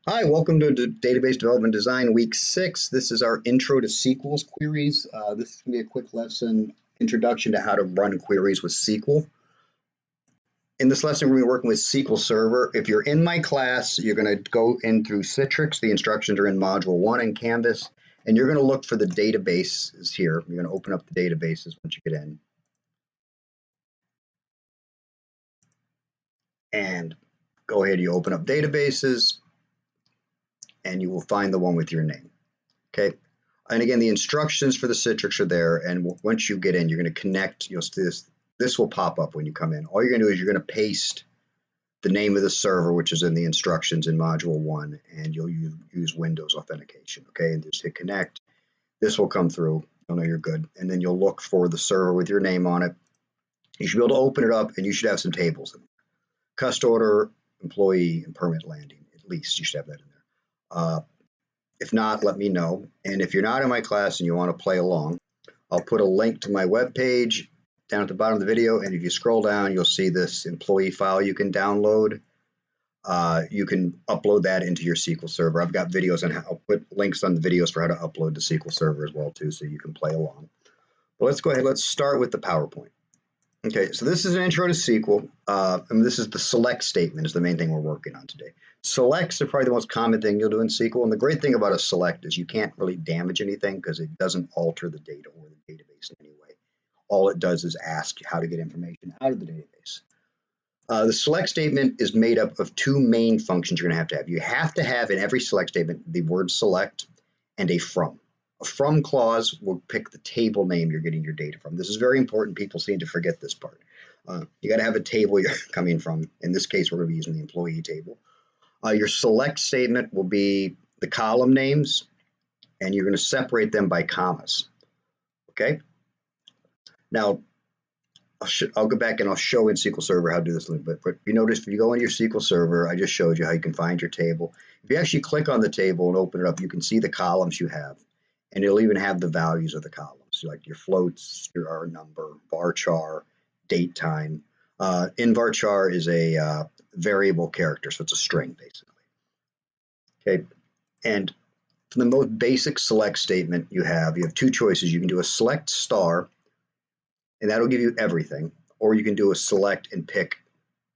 Hi, welcome to Database Development Design Week 6. This is our Intro to SQL queries. This is going to be a quick lesson, introduction to how to run queries with SQL. In this lesson, we're going to be working with SQL Server. If you're in my class, you're going to go in through Citrix. The instructions are in Module 1 in Canvas, and you're going to look for the databases here. You're going to open up the databases once you get in. And go ahead, you open up databases, and you will find the one with your name. Okay. And again, the instructions for the Citrix are there. And once you get in, you're going to connect. You'll see this will pop up when you come in. All you're going to do is you're going to paste the name of the server, which is in the instructions in Module 1, and you'll use Windows authentication. Okay. And just hit connect. This will come through. You'll know you're good. And then you'll look for the server with your name on it. You should be able to open it up, and you should have some tables in there. Cust order, employee, and permit landing. At least you should have that in there. If not, let me know. And if you're not in my class and you want to play along, I'll put a link to my webpage down at the bottom of the video. And if you scroll down, you'll see this employee file you can download. You can upload that into your SQL Server. I've got videos on how I'll put links on the videos for how to upload to SQL Server as well too, so you can play along. But let's go ahead. Let's start with the PowerPoint. Okay, so this is an intro to SQL, and this is the select statement is the main thing we're working on today. Selects are probably the most common thing you'll do in SQL, and the great thing about a select is you can't really damage anything because it doesn't alter the data or the database in any way. All it does is ask how to get information out of the database. The select statement is made up of two main functions you're going to have. You have to have in every select statement the word select and a from. A from clause will pick the table name you're getting your data from. This is very important. People seem to forget this part. You got to have a table you're coming from. In this case, we're going to be using the employee table. Your select statement will be the column names, and you're going to separate them by commas. Okay? Now, I'll go back and I'll show in SQL Server how to do this a little bit. But you notice if you go into your SQL Server, I just showed you how you can find your table. If you actually click on the table and open it up, you can see the columns you have. And it'll even have the values of the columns, like your floats, your R number, varchar, date time. In varchar is a variable character, so it's a string basically. Okay, and for the most basic select statement you have two choices. You can do a select star, and that'll give you everything, or you can do a select and pick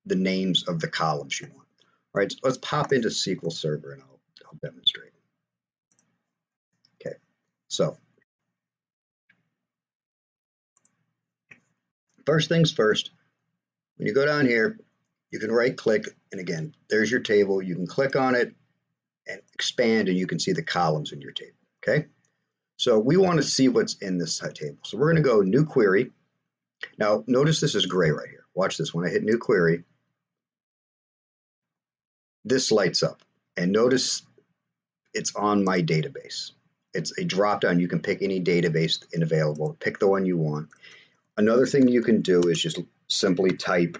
the names of the columns you want. All right, so let's pop into SQL Server and I'll demonstrate. Okay, so first things first, when you go down here, you can right click, and again, there's your table. You can click on it and expand, and you can see the columns in your table. Okay, so we want to see what's in this table. So we're going to go new query. Now, notice this is gray right here. Watch this. When I hit new query, this lights up, and notice it's on my database. It's a drop down. You can pick any database available. Pick the one you want. Another thing you can do is just simply type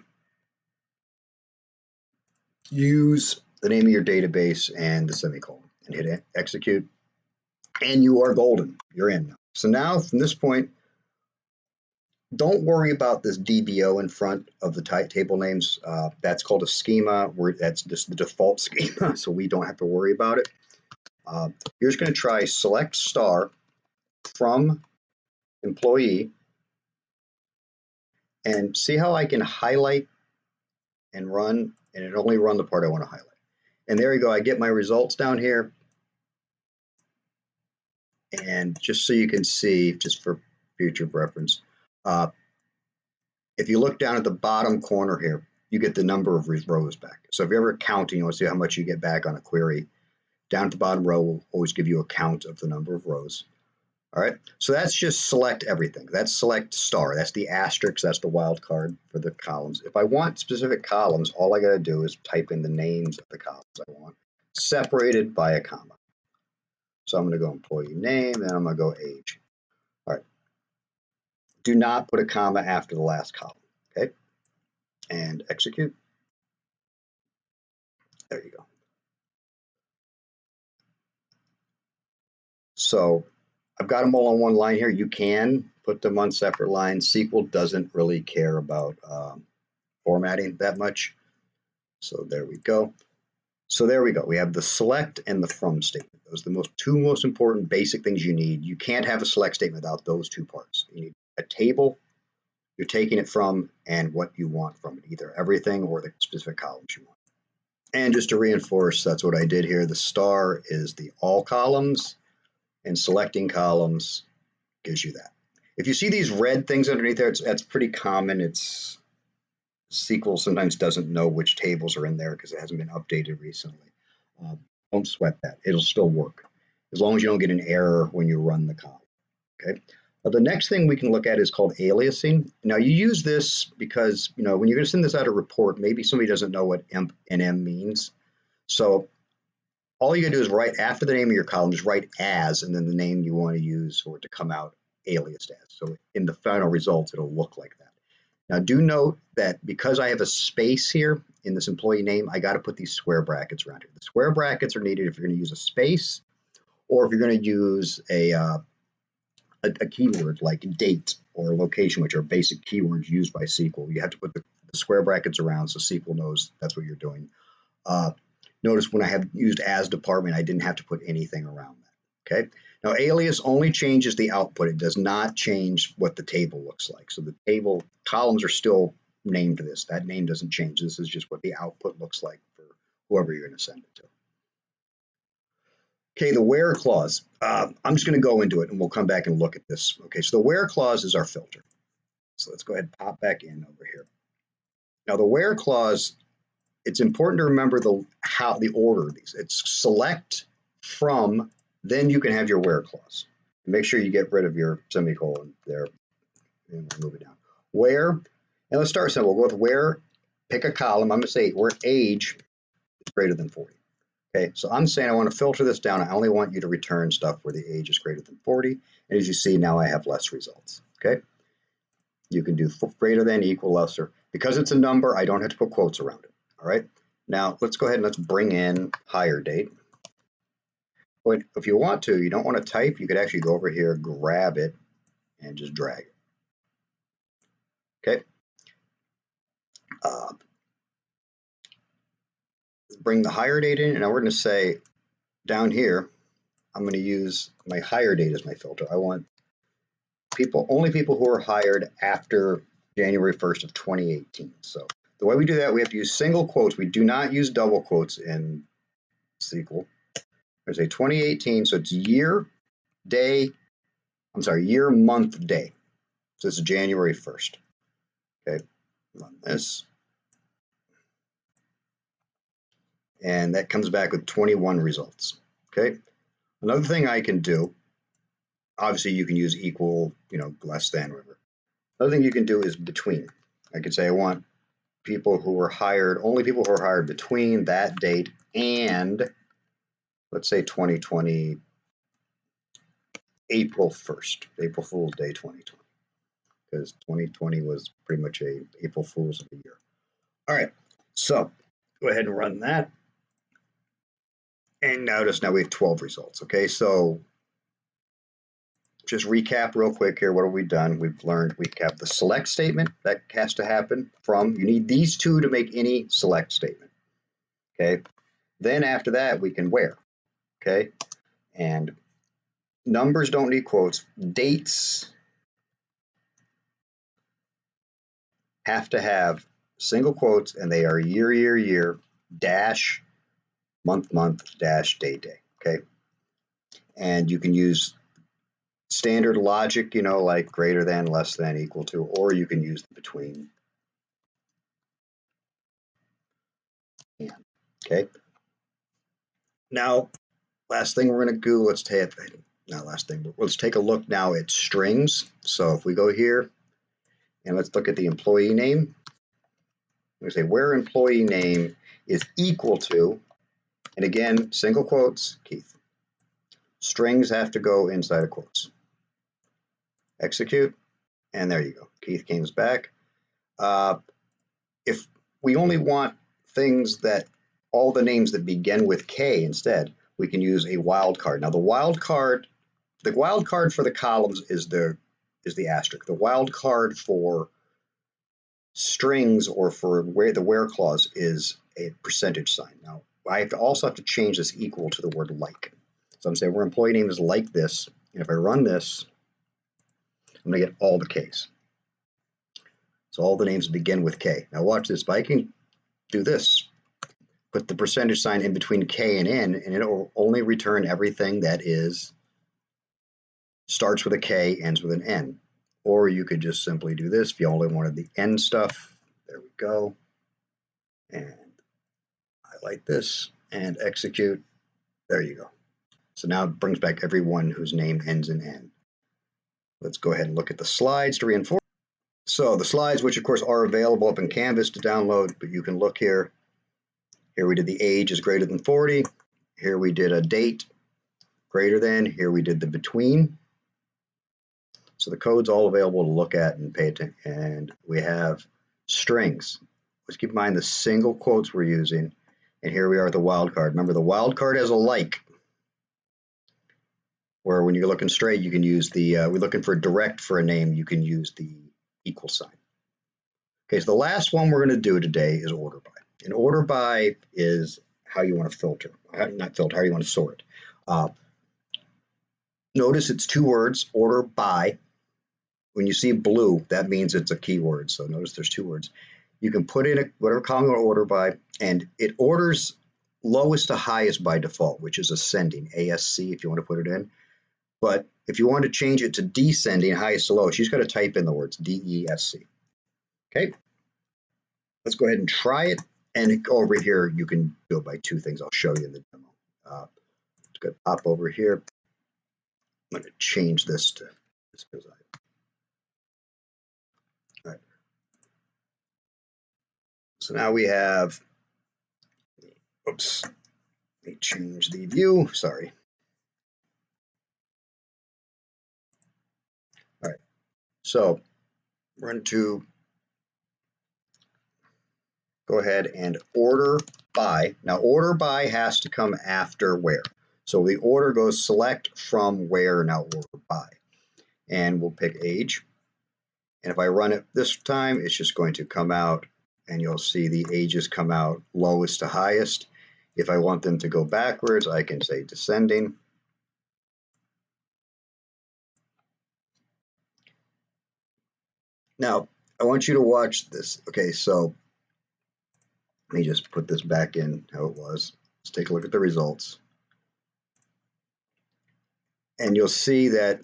use the name of your database and the semicolon and hit execute, and you are golden. You're in now. So now from this point, don't worry about this DBO in front of the table names. That's called a schema. That's just the default schema, so we don't have to worry about it. You're just going to try select star from employee and see how I can highlight and run, and it only run the part I want to highlight. And there you go. I get my results down here. And just so you can see, just for future reference, if you look down at the bottom corner here, you get the number of rows back. So if you're ever counting, you want to see how much you get back on a query, down at the bottom row will always give you a count of the number of rows. All right, so that's just select everything. That's select star. That's the asterisk. That's the wild card for the columns. If I want specific columns, all I got to do is type in the names of the columns I want, separated by a comma. So I'm going to go employee name, and I'm going to go age. All right. Do not put a comma after the last column. Okay, and execute. There you go. So I've got them all on one line here. You can put them on separate lines. SQL doesn't really care about formatting that much. So there we go. So there we go. We have the select and the from statement. Those are the two most important basic things you need. You can't have a select statement without those two parts. You need a table you're taking it from and what you want from it, either everything or the specific columns you want. And just to reinforce, that's what I did here. The star is the all columns, and selecting columns gives you that. If you see these red things underneath there, that's pretty common. It's SQL sometimes doesn't know which tables are in there because it hasn't been updated recently. Don't sweat that. It'll still work as long as you don't get an error when you run the column. Okay. The next thing we can look at is called aliasing. Now you use this because, when you're going to send this out a report, maybe somebody doesn't know what emp and m means. So all you gotta do is write after the name of your column, just write as, and then the name you want to use for it to come out aliased as. So in the final results, it'll look like that. Now do note that because I have a space here in this employee name, I got to put these square brackets around here. The square brackets are needed if you're going to use a space or if you're going to use a keyword like date or location, which are basic keywords used by SQL. You have to put the square brackets around so SQL knows that's what you're doing. Notice when I have used as department, I didn't have to put anything around that. Okay. Now alias only changes the output. It does not change what the table looks like. So the table columns are still named this. That name doesn't change. This is just what the output looks like for whoever you're going to send it to. Okay, the where clause. I'm just going to go into it and we'll come back and look at this. Okay, so the where clause is our filter. So let's go ahead and pop back in over here. Now the where clause, it's important to remember the order of these. It's select, from, then you can have your where clause. Make sure you get rid of your semicolon there and we'll move it down. Where, and let's start simple. We'll go with where, pick a column. I'm going to say where age is greater than 40. Okay, so I'm saying I want to filter this down. I only want you to return stuff where the age is greater than 40. And as you see, now I have less results. Okay, you can do greater than, equal, lesser. Because it's a number, I don't have to put quotes around it. All right, now let's go ahead and let's bring in hire date. But if you want to, you don't want to type, you could actually go over here, grab it, and just drag it. Okay. Bring the hire date in, and now we're going to say down here, I'm going to use my hire date as my filter. I want only people who are hired after January 1st of 2018. So the way we do that, we have to use single quotes. We do not use double quotes in SQL. There's a 2018, so it's year, month, day. So it's January 1st. Okay, run this. And that comes back with 21 results. Okay, another thing I can do, obviously you can use equal, less than, whatever. Another thing you can do is between. I could say I want people who were hired, only people who were hired between that date and, let's say 2020, April 1st, April Fool's Day 2020, because 2020 was pretty much a April Fool's of the year. All right, so go ahead and run that. And notice now we have 12 results. Okay, so just recap real quick here. What have we done? We've have the select statement that has to happen from. You need these two to make any select statement. Okay, then after that we can where. Okay, and numbers don't need quotes. Dates have to have single quotes, and they are year, dash, month, dash, day. Okay, and you can use standard logic, like greater than, less than, equal to, or you can use the between. Okay. Now, last thing we're going to do, let's take a look now at strings. So if we go here and let's look at the employee name, we say where employee name is equal to, and again, single quotes, Keith. Strings have to go inside of quotes. Execute, and there you go. Keith comes back. If we only want things that all the names that begin with K instead, we can use a wildcard. Now the wildcard for the columns is the asterisk. The wildcard for strings or for the where clause is a percentage sign. Now I also have to change this equal to the word like. So I'm saying where employee name is like this, and if I run this, I'm going to get all the Ks. So all the names begin with K. Now watch this. If I can do this, put the percentage sign in between K and N, and it will only return everything that starts with a K, ends with an N. Or you could just simply do this if you only wanted the N stuff. There we go. And highlight this and execute. There you go. So now it brings back everyone whose name ends in N. Let's go ahead and look at the slides to reinforce. So the slides, which of course are available up in Canvas to download, but you can look here. Here we did the age is greater than 40. Here we did a date greater than. Here we did the between. So the code's all available to look at and pay attention. And we have strings. Let's keep in mind the single quotes we're using. And here we are at the wildcard. Remember, the wildcard has a like, where when you're looking straight, you can use the, we're looking for direct for a name, you can use the equal sign. Okay, so the last one we're going to do today is order by. And order by is how you want to filter, not filter, how you want to sort. Notice it's two words, order by. When you see blue, that means it's a keyword. So notice there's two words. You can put in whatever column you want to order by, and it orders lowest to highest by default, which is ascending, ASC if you want to put it in. But if you want to change it to descending, highest to lowest, you just got to type in the words DESC. Okay, let's go ahead and try it. And over here, you can do it by two things. I'll show you in the demo. Let's go pop over here. I'm going to change this to just because all right. So now we have, oops, let me change the view. Sorry. All right. So we're going to go ahead and order by. Now, order by has to come after where. So the order goes select from where, now order by. And we'll pick age. And if I run it this time, it's just going to come out, and you'll see the ages come out lowest to highest. If I want them to go backwards, I can say descending. Now, I want you to watch this. Okay, so let me just put this back in how it was. Let's take a look at the results. And you'll see that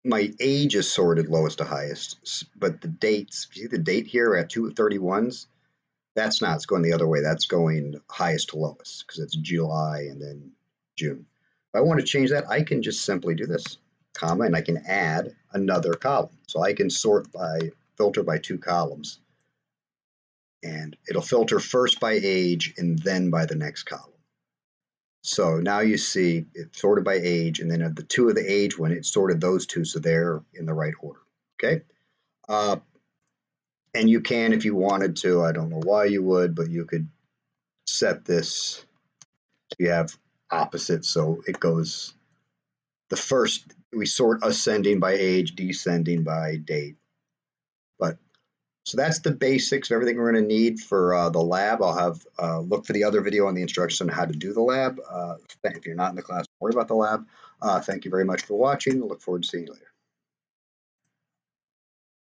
my age is sorted lowest to highest, but the dates, see the date here at 231s? That's not, it's going the other way. That's going highest to lowest because it's July and then June. If I want to change that, I can just simply do this, comma, and I can add another column. So I can filter by two columns. And it'll filter first by age and then by the next column. So now you see it sorted by age, and then of the two of the age one, it sorted those two, so they're in the right order. Okay. And you can, if you wanted to, I don't know why you would, but you could set this so you have opposite. So it goes the first, we sort ascending by age, descending by date. But so that's the basics of everything we're going to need for the lab. I'll have look for the other video on the instructions on how to do the lab. If you're not in the class, don't worry about the lab. Thank you very much for watching. I look forward to seeing you later.